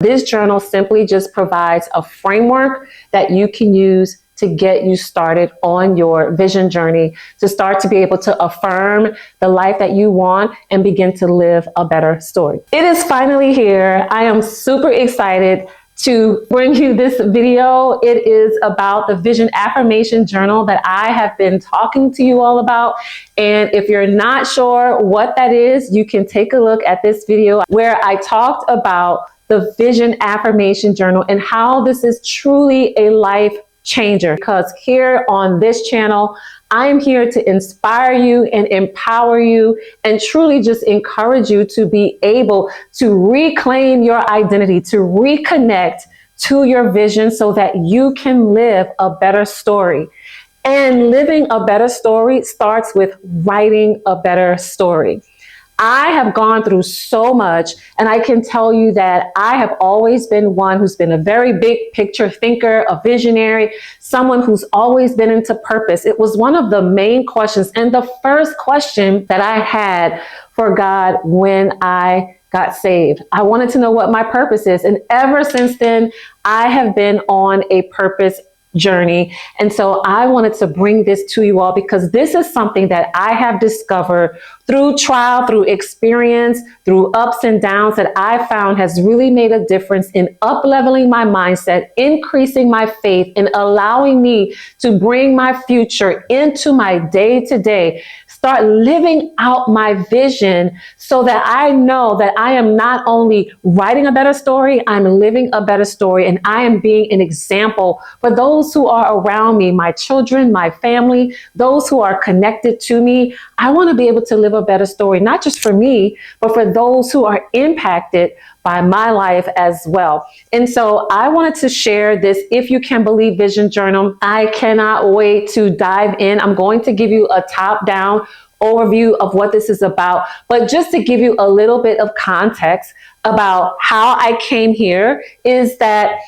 this journal simply just provides a framework that you can use to get you started on your vision journey, to start to be able to affirm the life that you want and begin to live a better story. It is finally here. I am super excited to bring you this video. It is about the Vision Affirmation Journal that I have been talking to you all about. And if you're not sure what that is, you can take a look at this video where I talked about the Vision Affirmation Journal and how this is truly a life changer. Because here on this channel, I am here to inspire you and empower you and truly just encourage you to be able to reclaim your identity, to reconnect to your vision so that you can live a better story. And living a better story starts with writing a better story. I have gone through so much, and I can tell you that I have always been one who's been a very big picture thinker, a visionary, someone who's always been into purpose. It was one of the main questions and the first question that I had for God when I got saved. I wanted to know what my purpose is. And ever since then, I have been on a purpose journey. And so I wanted to bring this to you all because this is something that I have discovered through trial, through experience, through ups and downs that I found has really made a difference in up-leveling my mindset, increasing my faith, and allowing me to bring my future into my day-to-day. Start living out my vision so that I know that I am not only writing a better story, I'm living a better story, and I am being an example for those who are around me, my children, my family, those who are connected to me. I want to be able to live a better story, not just for me, but for those who are impacted by my life as well. And so I wanted to share this If You Can Believe Vision Journal. I cannot wait to dive in. I'm going to give you a top-down overview of what this is about, but just to give you a little bit of context about how I came here is that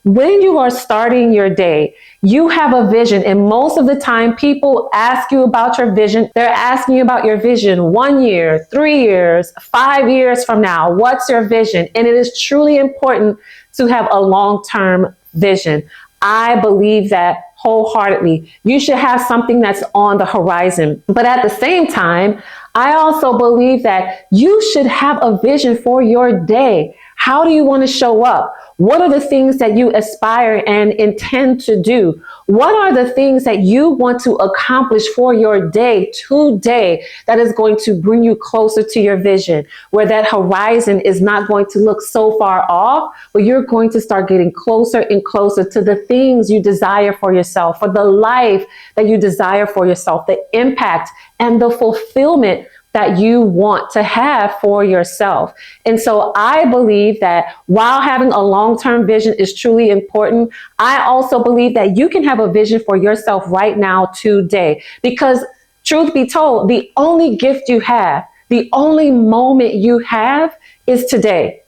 when you are starting your day, you have a vision, and most of the time people ask you about your vision. They're asking you about your vision 1 year, 3 years, 5 years from now. What's your vision? And it is truly important to have a long-term vision. I believe that wholeheartedly. You should have something that's on the horizon. But at the same time, I also believe that you should have a vision for your day. How do you want to show up? What are the things that you aspire and intend to do? What are the things that you want to accomplish for your day today that is going to bring you closer to your vision, where that horizon is not going to look so far off, but you're going to start getting closer and closer to the things you desire for yourself, for the life that you desire for yourself, the impact and the fulfillment that you want to have for yourself. And so I believe that while having a long-term vision is truly important, I also believe that you can have a vision for yourself right now today. Because truth be told, the only gift you have, the only moment you have is today.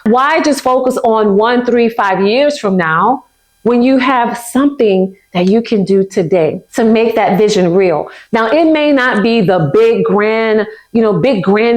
Why just focus on 1, 3, 5 years from now when you have something that you can do today to make that vision real? Now, it may not be the big grand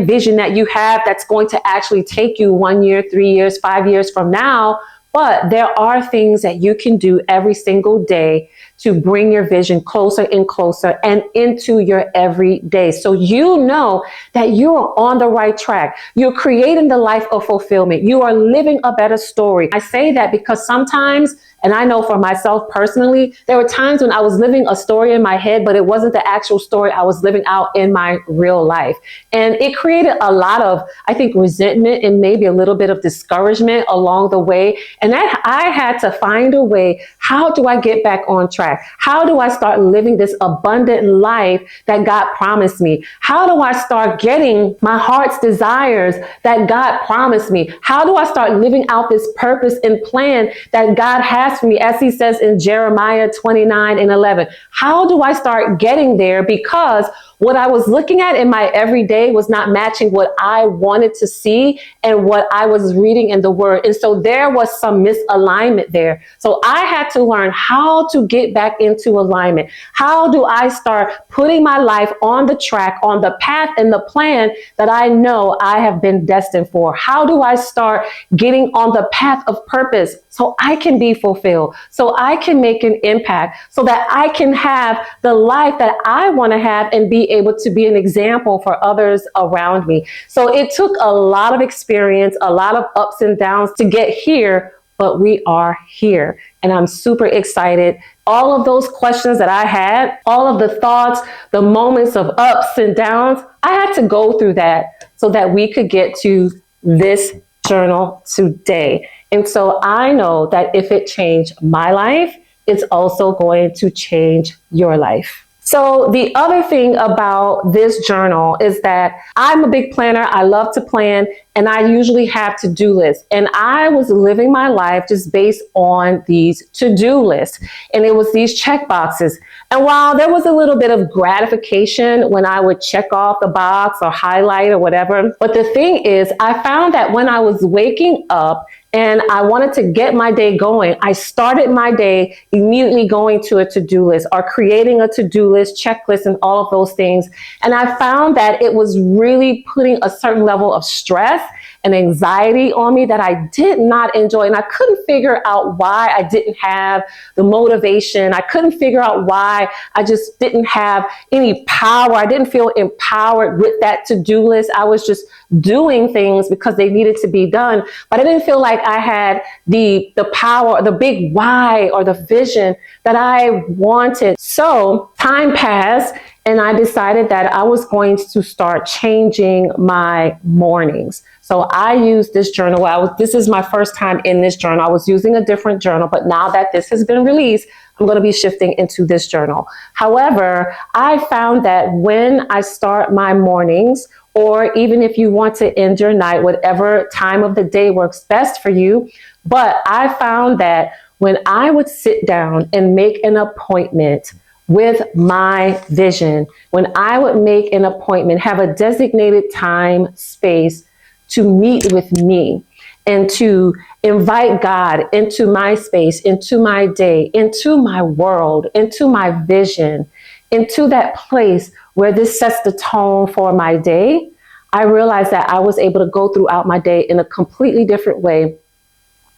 vision that you have that's going to actually take you 1 year, 3 years, 5 years from now, but there are things that you can do every single day to bring your vision closer and closer and into your everyday. So you know that you are on the right track. You're creating the life of fulfillment. You are living a better story. I say that because sometimes, and I know for myself personally, there were times when I was living a story in my head, but it wasn't the actual story I was living out in my real life. And it created a lot of, I think, resentment and maybe a little bit of discouragement along the way. And that I had to find a way, how do I get back on track? How do I start living this abundant life that God promised me? How do I start getting my heart's desires that God promised me? How do I start living out this purpose and plan that God has for me, as he says in Jeremiah 29:11? How do I start getting there? Because what I was looking at in my everyday was not matching what I wanted to see and what I was reading in the word. And so there was some misalignment there. So I had to learn how to get back into alignment. How do I start putting my life on the track, on the path and the plan that I know I have been destined for? How do I start getting on the path of purpose so I can be fulfilled, so I can make an impact, so that I can have the life that I want to have and be able to be an example for others around me? So it took a lot of experience, a lot of ups and downs to get here, but we are here. And I'm super excited. All of those questions that I had, all of the thoughts, the moments of ups and downs, I had to go through that so that we could get to this journal today. And so I know that if it changed my life, it's also going to change your life. So the other thing about this journal is that I'm a big planner. I love to plan, and I usually have to-do lists. And I was living my life just based on these to-do lists. And it was these check boxes. And while there was a little bit of gratification when I would check off the box or highlight or whatever, but the thing is, I found that when I was waking up and I wanted to get my day going, I started my day immediately going to a to-do list or creating a to-do list, checklist, and all of those things. And I found that it was really putting a certain level of stress and anxiety on me that I did not enjoy. And I couldn't figure out why I didn't have the motivation. I couldn't figure out why I just didn't have any power. I didn't feel empowered with that to-do list. I was just doing things because they needed to be done, but I didn't feel like I had the power, the big why or the vision that I wanted. So time passed, and I decided that I was going to start changing my mornings. So I used this journal. This is my first time in this journal. I was using a different journal, but now that this has been released, I'm going to be shifting into this journal. However, I found that when I start my mornings, or even if you want to end your night, whatever time of the day works best for you, but I found that when I would sit down and make an appointment with my vision, when I would make an appointment, have a designated time, space to meet with me and to invite God into my space, into my day, into my world, into my vision, into that place where this sets the tone for my day, I realized that I was able to go throughout my day in a completely different way,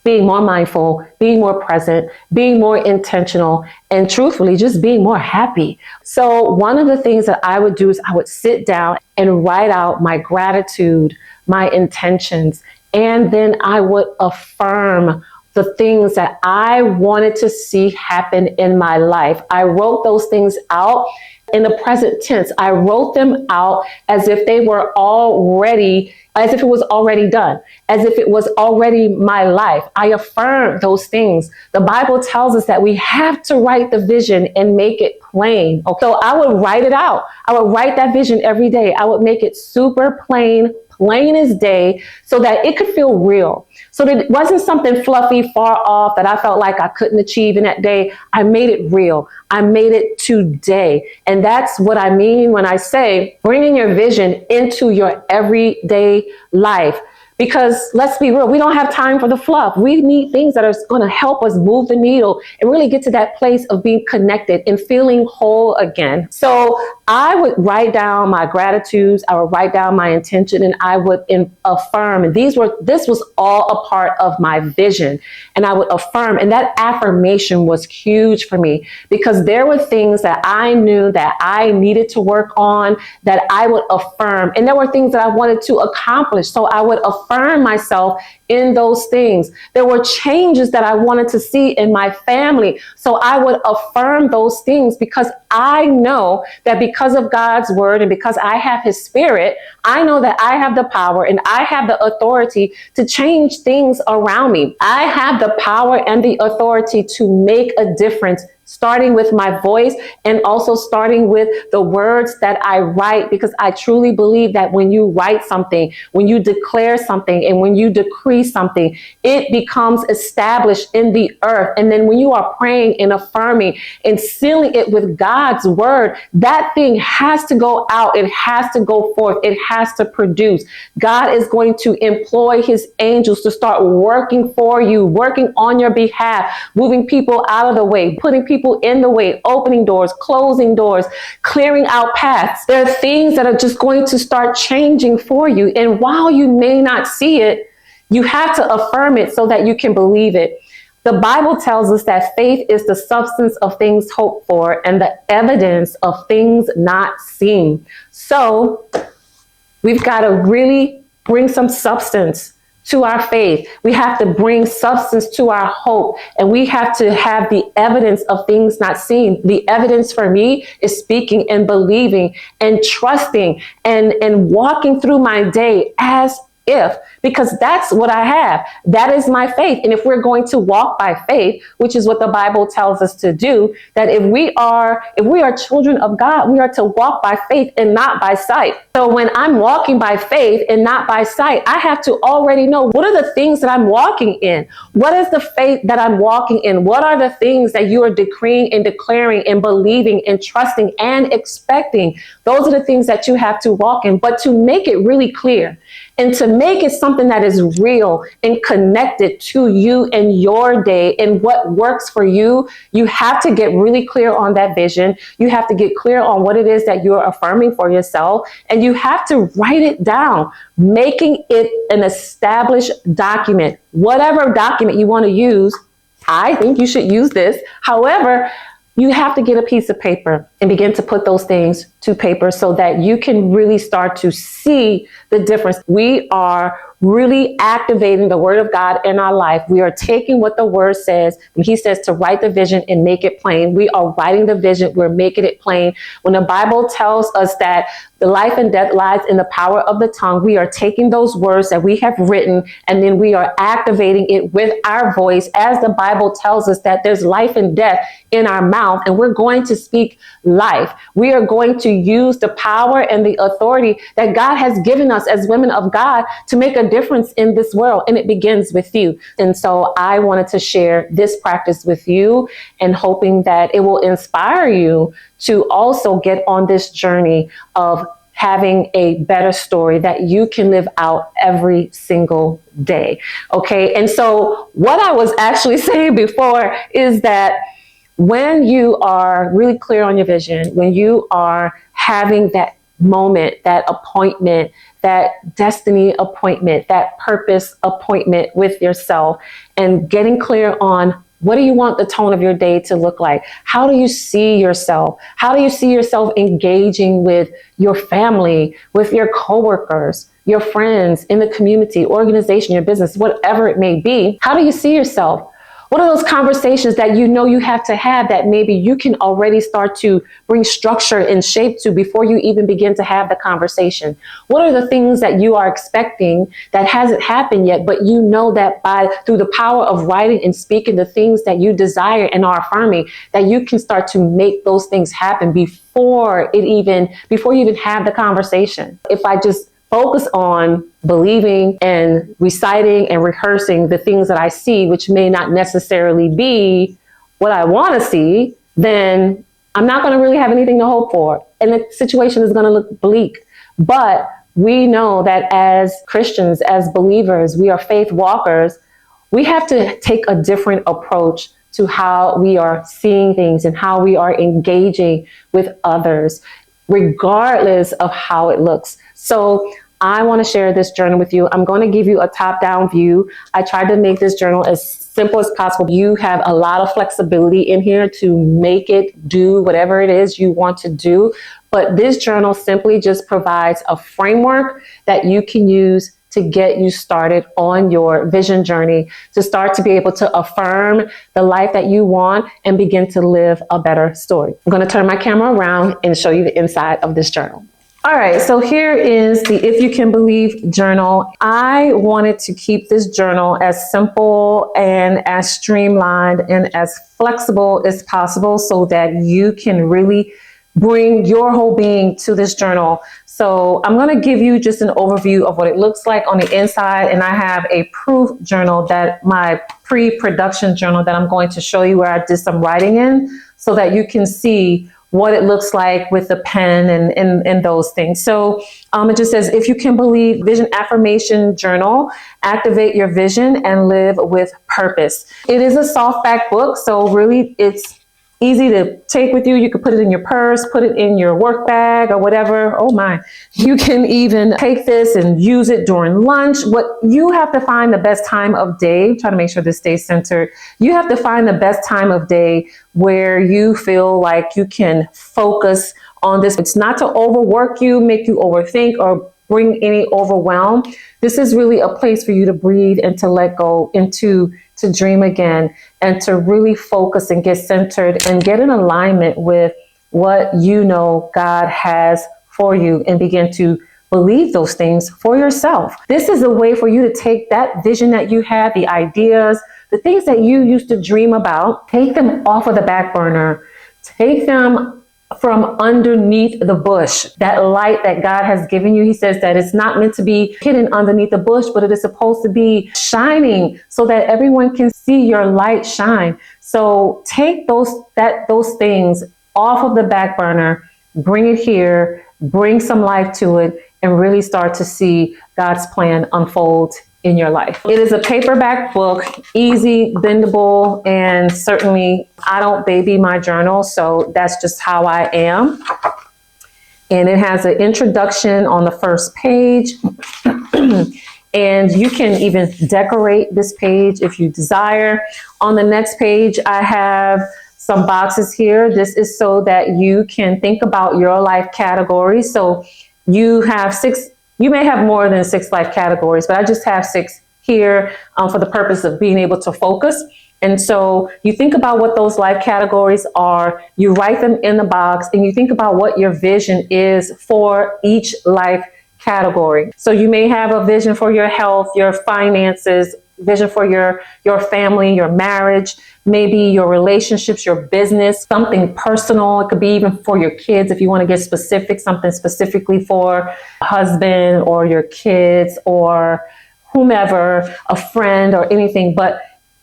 being more mindful, being more present, being more intentional, and truthfully, just being more happy. So one of the things that I would do is I would sit down and write out my gratitude, my intentions, and then I would affirm the things that I wanted to see happen in my life. I wrote those things out in the present tense. I wrote them out as if they were already, as if it was already done, as if it was already my life. I affirmed those things. The Bible tells us that we have to write the vision and make it plain. So I would write it out. I would write that vision every day. I would make it super plain as day, so that it could feel real. So that it wasn't something fluffy, far off that I felt like I couldn't achieve in that day. I made it real. I made it today. And that's what I mean when I say bringing your vision into your everyday life. Because let's be real, we don't have time for the fluff. We need things that are going to help us move the needle and really get to that place of being connected and feeling whole again. So I would write down my gratitudes, I would write down my intention, and I would affirm. And this was all a part of my vision. And I would affirm, and that affirmation was huge for me because there were things that I knew that I needed to work on that I would affirm. And there were things that I wanted to accomplish. So I would affirm myself in those things. There were changes that I wanted to see in my family. So I would affirm those things because I know that because of God's word and because I have his spirit, I know that I have the power and I have the authority to change things around me. I have the power and the authority to make a difference starting with my voice and also starting with the words that I write, because I truly believe that when you write something, when you declare something, and when you decree something, it becomes established in the earth. And then when you are praying and affirming and sealing it with God's word, that thing has to go out. It has to go forth. It has to produce. God is going to employ his angels to start working for you, working on your behalf, moving people out of the way, putting people in the way, opening doors, closing doors, clearing out paths. There are things that are just going to start changing for you. And while you may not see it, you have to affirm it so that you can believe it. The Bible tells us that faith is the substance of things hoped for and the evidence of things not seen. So we've got to really bring some substance to our faith. We have to bring substance to our hope, and we have to have the evidence of things not seen. The evidence for me is speaking and believing and trusting and walking through my day as if, because that's what I have. That is my faith. And if we're going to walk by faith, which is what the Bible tells us to do, that if we are children of God, we are to walk by faith and not by sight. So when I'm walking by faith and not by sight, I have to already know, what are the things that I'm walking in? What is the faith that I'm walking in? What are the things that you are decreeing and declaring and believing and trusting and expecting? Those are the things that you have to walk in. But to make it really clear, and to make it something that is real and connected to you and your day and what works for you, you have to get really clear on that vision. You have to get clear on what it is that you're affirming for yourself. And you have to write it down, making it an established document. Whatever document you want to use, I think you should use this. However, you have to get a piece of paper and begin to put those things to paper so that you can really start to see the difference. We are really activating the word of God in our life. We are taking what the word says. When he says to write the vision and make it plain, we are writing the vision. We're making it plain. When the Bible tells us that the life and death lies in the power of the tongue, we are taking those words that we have written and then we are activating it with our voice, as the Bible tells us that there's life and death in our mouth, and we're going to speak life. We are going to use the power and the authority that God has given us as women of God to make a difference in this world, and it begins with you. And so I wanted to share this practice with you, and hoping that it will inspire you to also get on this journey of having a better story that you can live out every single day. Okay. And so what I was actually saying before is that when you are really clear on your vision, when you are having that moment, that appointment, that destiny appointment, that purpose appointment with yourself, and getting clear on what do you want the tone of your day to look like? How do you see yourself? How do you see yourself engaging with your family, with your coworkers, your friends, in the community, organization, your business, whatever it may be? How do you see yourself? What are those conversations that you know you have to have that maybe you can already start to bring structure and shape to before you even begin to have the conversation? What are the things that you are expecting that hasn't happened yet, but you know that through the power of writing and speaking the things that you desire and are affirming, that you can start to make those things happen before you even have the conversation? If I just focus on believing and reciting and rehearsing the things that I see, which may not necessarily be what I want to see, then I'm not going to really have anything to hope for. And the situation is going to look bleak. But we know that as Christians, as believers, we are faith walkers. We have to take a different approach to how we are seeing things and how we are engaging with others, regardless of how it looks. So I want to share this journal with you. I'm going to give you a top-down view. I tried to make this journal as simple as possible. You have a lot of flexibility in here to make it do whatever it is you want to do. But this journal simply just provides a framework that you can use to get you started on your vision journey, to start to be able to affirm the life that you want and begin to live a better story. I'm going to turn my camera around and show you the inside of this journal. All right, so here is the If You Can Believe journal. I wanted to keep this journal as simple and as streamlined and as flexible as possible so that you can really bring your whole being to this journal. So I'm going to give you just an overview of what it looks like on the inside, and I have a proof journal, that my pre-production journal, that I'm going to show you where I did some writing in so that you can see what it looks like with the pen and those things. So it just says, if you can believe, vision affirmation journal, activate your vision and live with purpose. It is a softback book, so really it's easy to take with you. You could put it in your purse, put it in your work bag or whatever. Oh my. You can even take this and use it during lunch. What you have to find the best time of day, try to make sure this stays centered. You have to find the best time of day where you feel like you can focus on this. It's not to overwork you, make you overthink, or bring any overwhelm. This is really a place for you to breathe and to let go, into to dream again, and to really focus and get centered and get in alignment with what you know God has for you, and begin to believe those things for yourself. This is a way for you to take that vision that you had, the ideas, the things that you used to dream about, take them off of the back burner, take them from underneath the bush. That light that God has given you, he says that it's not meant to be hidden underneath the bush, but it is supposed to be shining so that everyone can see your light shine. So take those things off of the back burner, bring it here, bring some life to it, and really start to see God's plan unfold in your life. It is a paperback book, easy, bendable, and certainly I don't baby my journal, so that's just how I am. And it has an introduction on the first page. And you can even decorate this page if you desire. On the next page, I have some boxes here. This is so that you can think about your life categories. So you have 6. You may have more than 6 life categories, but I just have 6 here for the purpose of being able to focus. And so you think about what those life categories are, you write them in the box, and you think about what your vision is for each life category. So you may have a vision for your health, your finances, vision for your family, your marriage, maybe your relationships, your business, something personal. It could be even for your kids if you want to get specific, something specifically for a husband or your kids or whomever, a friend or anything. But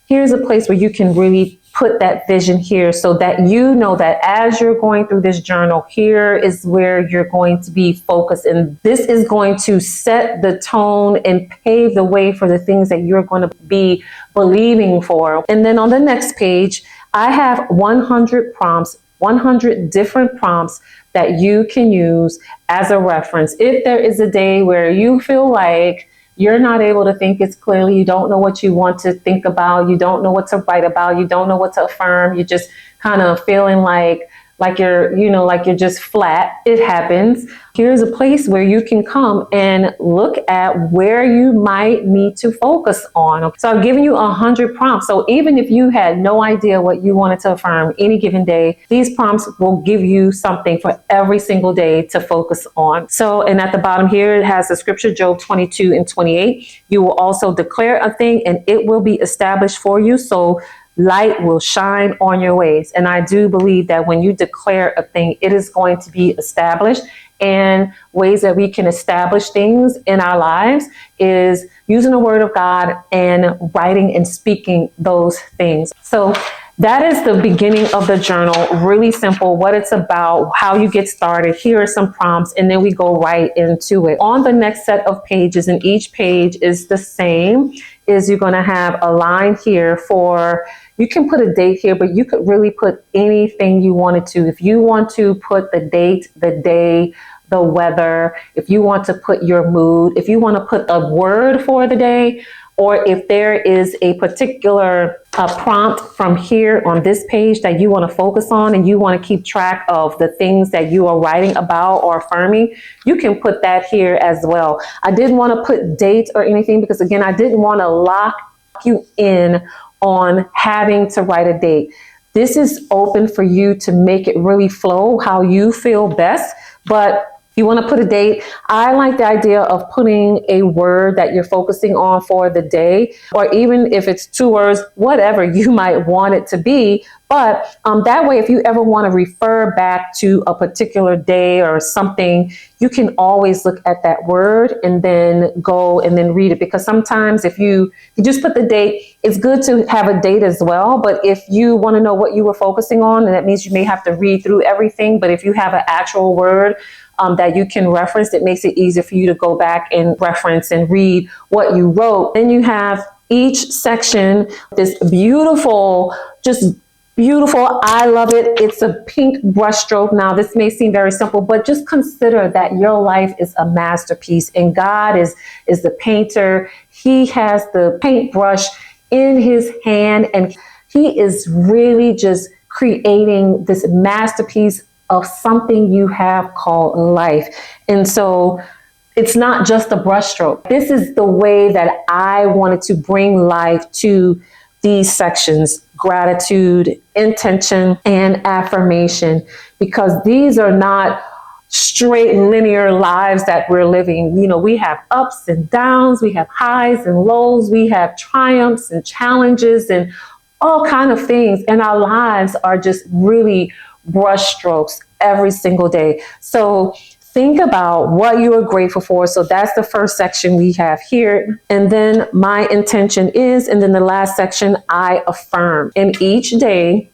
here's a place where you can really put that vision here so that you know that as you're going through this journal, here is where you're going to be focused. And this is going to set the tone and pave the way for the things that you're going to be believing for. And then on the next page, I have 100 prompts, 100 different prompts that you can use as a reference. If there is a day where you feel like you're not able to think as clearly, you don't know what you want to think about, you don't know what to write about, you don't know what to affirm, you're just kind of feeling like you're just flat. It happens. Here's a place where you can come and look at where you might need to focus on. So I've given you 100 prompts. So even if you had no idea what you wanted to affirm any given day, these prompts will give you something for every single day to focus on. So, and at the bottom here, it has the scripture, Job 22:28. You will also declare a thing and it will be established for you. So light will shine on your ways. And I do believe that when you declare a thing, it is going to be established. And ways that we can establish things in our lives is using the word of God and writing and speaking those things. So that is the beginning of the journal. Really simple, what it's about, how you get started. Here are some prompts, and then we go right into it. On the next set of pages, and each page is the same, is you're going to have a line here for, you can put a date here, but you could really put anything you wanted to. If you want to put the date, the day, the weather, if you want to put your mood, if you want to put a word for the day, or if there is a particular prompt from here on this page that you want to focus on and you want to keep track of the things that you are writing about or affirming, you can put that here as well. I didn't want to put dates or anything because, again, I didn't want to lock you in on having to write a date. This is open for you to make it really flow how you feel best. But You want to put a date. I like the idea of putting a word that you're focusing on for the day, or even if it's 2 words, whatever you might want it to be. But that way, if you ever want to refer back to a particular day or something, you can always look at that word and then go and then read it. Because sometimes if you just put the date, it's good to have a date as well. But if you want to know what you were focusing on, and that means you may have to read through everything. But if you have an actual word that you can reference, it makes it easier for you to go back and reference and read what you wrote. Then you have each section, this beautiful, just beautiful. I love it. It's a pink brushstroke. Now, this may seem very simple, but just consider that your life is a masterpiece, and God is the painter. He has the paintbrush in his hand, and he is really just creating this masterpiece of something you have called life. And so it's not just a brushstroke. This is the way that I wanted to bring life to these sections: gratitude, intention, and affirmation, because these are not straight linear lives that we're living. You know, we have ups and downs, we have highs and lows, we have triumphs and challenges and all kind of things. And our lives are just really brushstrokes every single day. So think about what you are grateful for. So that's the first section we have here. And then my intention is, and then the last section, I affirm. And each day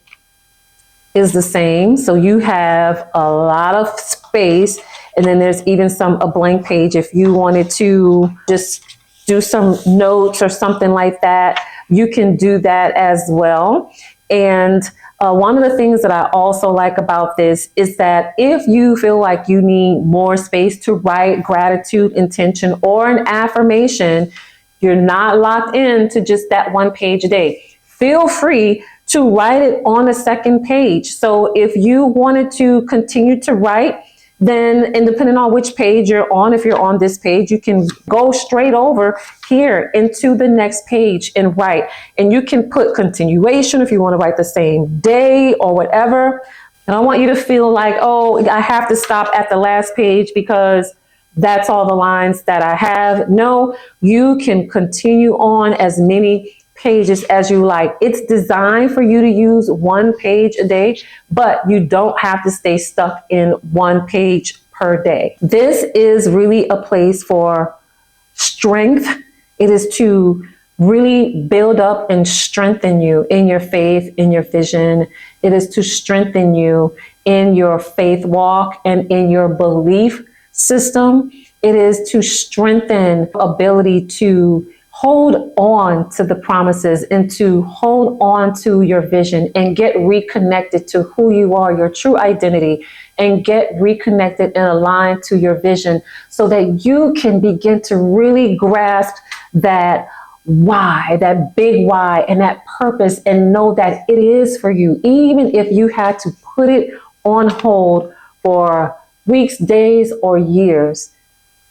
is the same. So you have a lot of space. And then there's even a blank page. If you wanted to just do some notes or something like that, you can do that as well. And one of the things that I also like about this is that if you feel like you need more space to write gratitude, intention, or an affirmation, you're not locked in to just that one page a day. Feel free to write it on a second page. So if you wanted to continue to write, then, and depending on which page you're on, if you're on this page, you can go straight over here into the next page and write. And you can put continuation if you want to write the same day or whatever. And I want you to feel like, oh, I have to stop at the last page because that's all the lines that I have. No, you can continue on as many pages as you like. It's designed for you to use one page a day, but you don't have to stay stuck in one page per day. This is really a place for strength. It is to really build up and strengthen you in your faith, in your vision. It is to strengthen you in your faith walk and in your belief system. It is to strengthen ability to hold on to the promises and to hold on to your vision and get reconnected to who you are, your true identity, and get reconnected and aligned to your vision so that you can begin to really grasp that why, that big why, and that purpose, and know that it is for you. Even if you had to put it on hold for weeks, days, or years,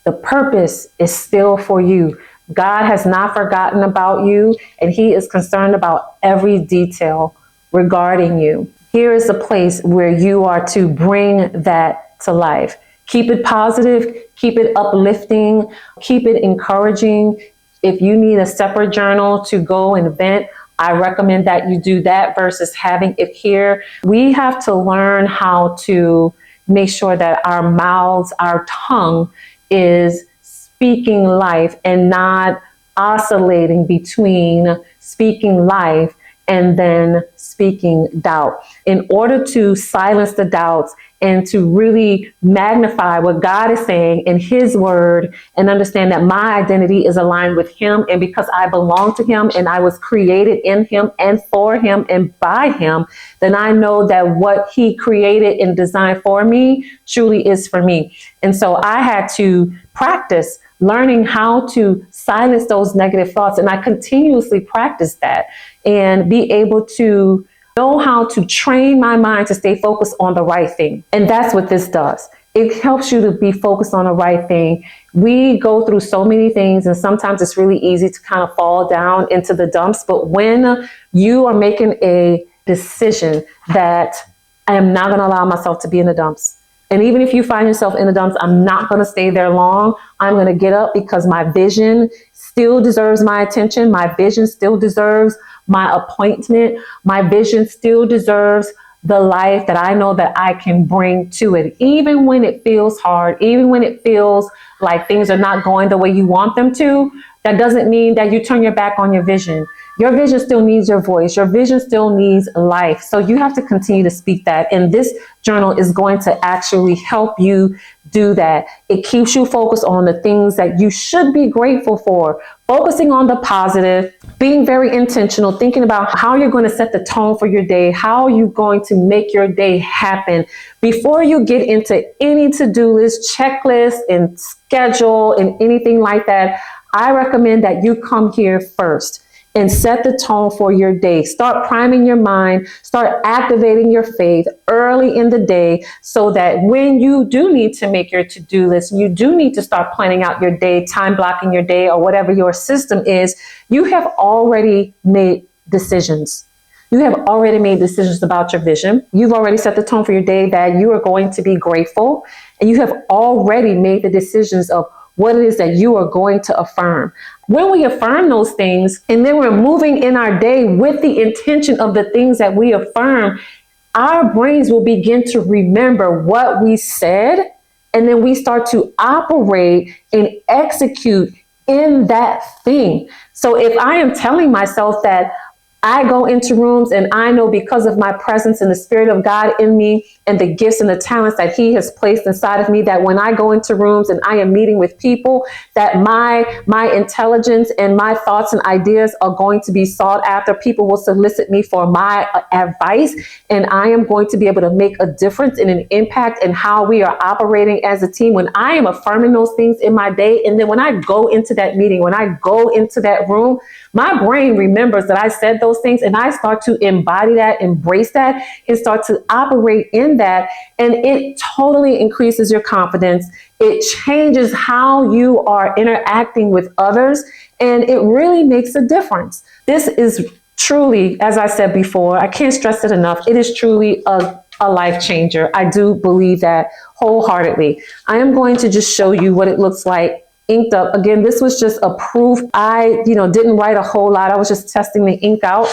the purpose is still for you. God has not forgotten about you, and he is concerned about every detail regarding you. Here is a place where you are to bring that to life. Keep it positive, keep it uplifting, keep it encouraging. If you need a separate journal to go and vent, I recommend that you do that versus having it here. We have to learn how to make sure that our mouths, our tongue is speaking life and not oscillating between speaking life and then speaking doubt. In order to silence the doubts and to really magnify what God is saying in his word and understand that my identity is aligned with him, and because I belong to him and I was created in him and for him and by him, then I know that what he created and designed for me truly is for me. And so I had to practice learning how to silence those negative thoughts. And I continuously practice that and be able to know how to train my mind to stay focused on the right thing. And that's what this does. It helps you to be focused on the right thing. We go through so many things, and sometimes it's really easy to kind of fall down into the dumps. But when you are making a decision that I am not going to allow myself to be in the dumps, And even if you find yourself in the dumps, I'm not going to stay there long. I'm going to get up because my vision still deserves my attention. My vision still deserves my appointment. My vision still deserves the life that I know that I can bring to it. Even when it feels hard, even when it feels like things are not going the way you want them to, that doesn't mean that you turn your back on your vision. Your vision still needs your voice. Your vision still needs life. So you have to continue to speak that. And this journal is going to actually help you do that. It keeps you focused on the things that you should be grateful for, focusing on the positive, being very intentional, thinking about how you're going to set the tone for your day, how you're going to make your day happen. Before you get into any to-do list, checklist, and schedule, and anything like that, I recommend that you come here first and set the tone for your day. Start priming your mind, start activating your faith early in the day so that when you do need to make your to-do list, you do need to start planning out your day, time blocking your day, or whatever your system is, you have already made decisions. You have already made decisions about your vision. You've already set the tone for your day that you are going to be grateful, and you have already made the decisions of what it is that you are going to affirm. When we affirm those things, and then we're moving in our day with the intention of the things that we affirm, our brains will begin to remember what we said, and then we start to operate and execute in that thing. So if I am telling myself that I go into rooms and I know because of my presence and the Spirit of God in me and the gifts and the talents that He has placed inside of me, that when I go into rooms and I am meeting with people, that my intelligence and my thoughts and ideas are going to be sought after. People will solicit me for my advice, and I am going to be able to make a difference and an impact in how we are operating as a team. When I am affirming those things in my day, and then when I go into that meeting, when I go into that room, my brain remembers that I said those things, and I start to embody that, embrace that, and start to operate in that. And it totally increases your confidence. It changes how you are interacting with others, and it really makes a difference. This is truly, as I said before, I can't stress it enough. It is truly a life changer. I do believe that wholeheartedly. I am going to just show you what it looks like inked up. Again, this was just a proof. I, didn't write a whole lot. I was just testing the ink out.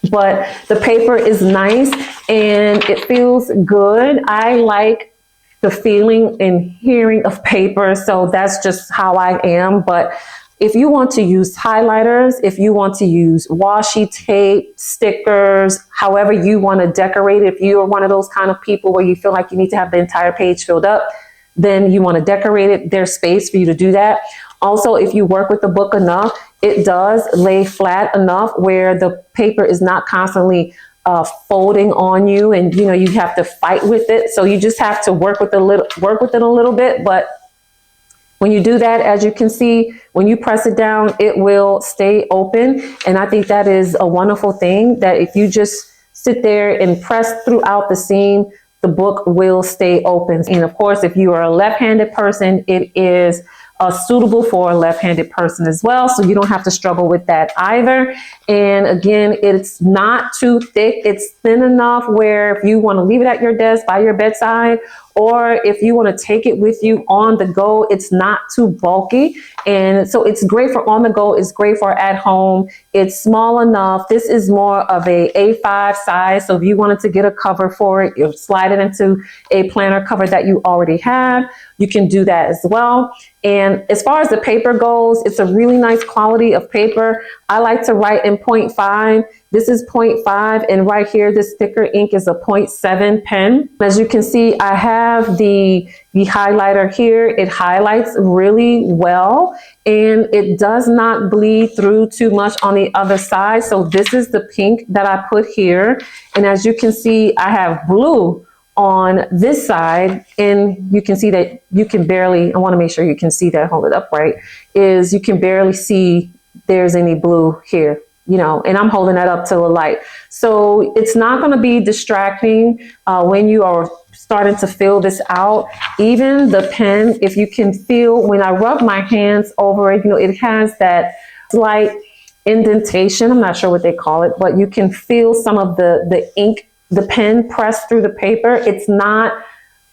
But the paper is nice and it feels good. I like the feeling and hearing of paper, so that's just how I am. But if you want to use highlighters, if you want to use washi tape, stickers, however you want to decorate it, if you are one of those kind of people where you feel like you need to have the entire page filled up, then you want to decorate it, there's space for you to do that. Also, if you work with the book enough, it does lay flat enough where the paper is not constantly folding on you, and you have to fight with it. So you just have to work with it a little bit. But when you do that, as you can see, when you press it down, it will stay open. And I think that is a wonderful thing, that if you just sit there and press throughout the seam, the book will stay open. And of course, if you are a left-handed person, it is suitable for a left-handed person as well. So you don't have to struggle with that either. And again, it's not too thick. It's thin enough where if you want to leave it at your desk by your bedside, or if you want to take it with you on the go, it's not too bulky. And so it's great for on the go. It's great for at home. It's small enough. This is more of a A5 size. So if you wanted to get a cover for it, you slide it into a planner cover that you already have. You can do that as well. And as far as the paper goes, it's a really nice quality of paper. I like to write in 0.5. This is 0.5, and right here, this thicker ink is a 0.7 pen. As you can see, I have the highlighter here. It highlights really well, and it does not bleed through too much on the other side. So this is the pink that I put here. And as you can see, I have blue on this side, and you can see that you can barely, I want to make sure you can see that, hold it up right, is you can barely see there's any blue here, and I'm holding that up to the light. So it's not going to be distracting when you are starting to fill this out. Even the pen, if you can feel, when I rub my hands over it, it has that slight indentation. I'm not sure what they call it, but you can feel some of the ink, the pen pressed through the paper. It's not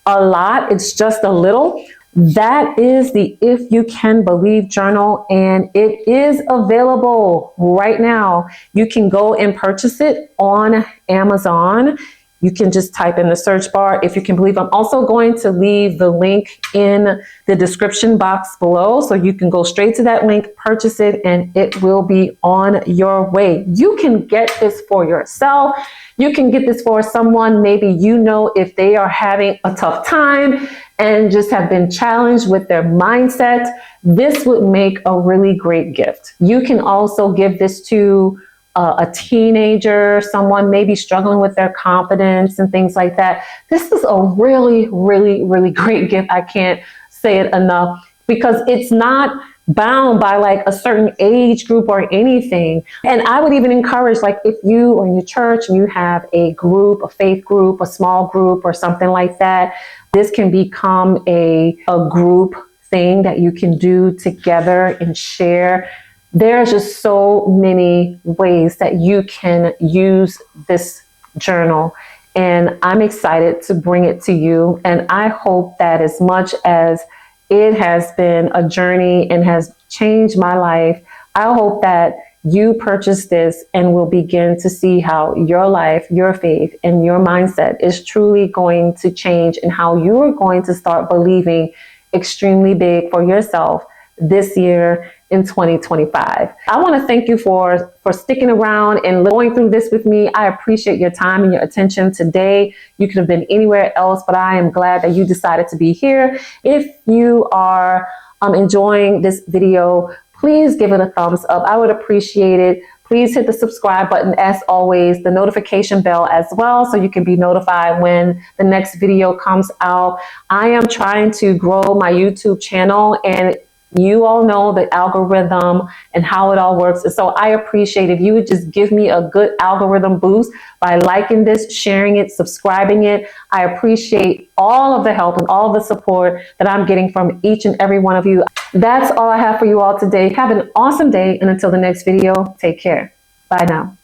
a lot, it's just a little. That is the If You Can Believe journal, and it is available right now. You can go and purchase it on Amazon. You can just type in the search bar, If You Can Believe. I'm also going to leave the link in the description box below, so you can go straight to that link, purchase it, and it will be on your way. You can get this for yourself. You can get this for someone, maybe you know, if they are having a tough time and just have been challenged with their mindset. This would make a really great gift. You can also give this to a teenager, someone maybe struggling with their confidence and things like that. This is a really, really, really great gift. I can't say it enough, because it's not bound by like a certain age group or anything. And I would even encourage, like, if you or in your church you have a group, a faith group, a small group or something like that, this can become a group thing that you can do together and share. There's just so many ways that you can use this journal, and I'm excited to bring it to you. And I hope that as much as it has been a journey and has changed my life, I hope that you purchase this and will begin to see how your life, your faith, and your mindset is truly going to change, and how you are going to start believing extremely big for yourself this year in 2025. I want to thank you for sticking around and going through this with me. I appreciate your time and your attention today. You could have been anywhere else, but I am glad that you decided to be here. If you are enjoying this video, please give it a thumbs up. I would appreciate it. Please hit the subscribe button, as always, the notification bell as well, so you can be notified when the next video comes out. I am trying to grow my YouTube channel, and you all know the algorithm and how it all works. And so I appreciate if you would just give me a good algorithm boost by liking this, sharing it, subscribing it. I appreciate all of the help and all of the support that I'm getting from each and every one of you. That's all I have for you all today. Have an awesome day, and until the next video, take care. Bye now.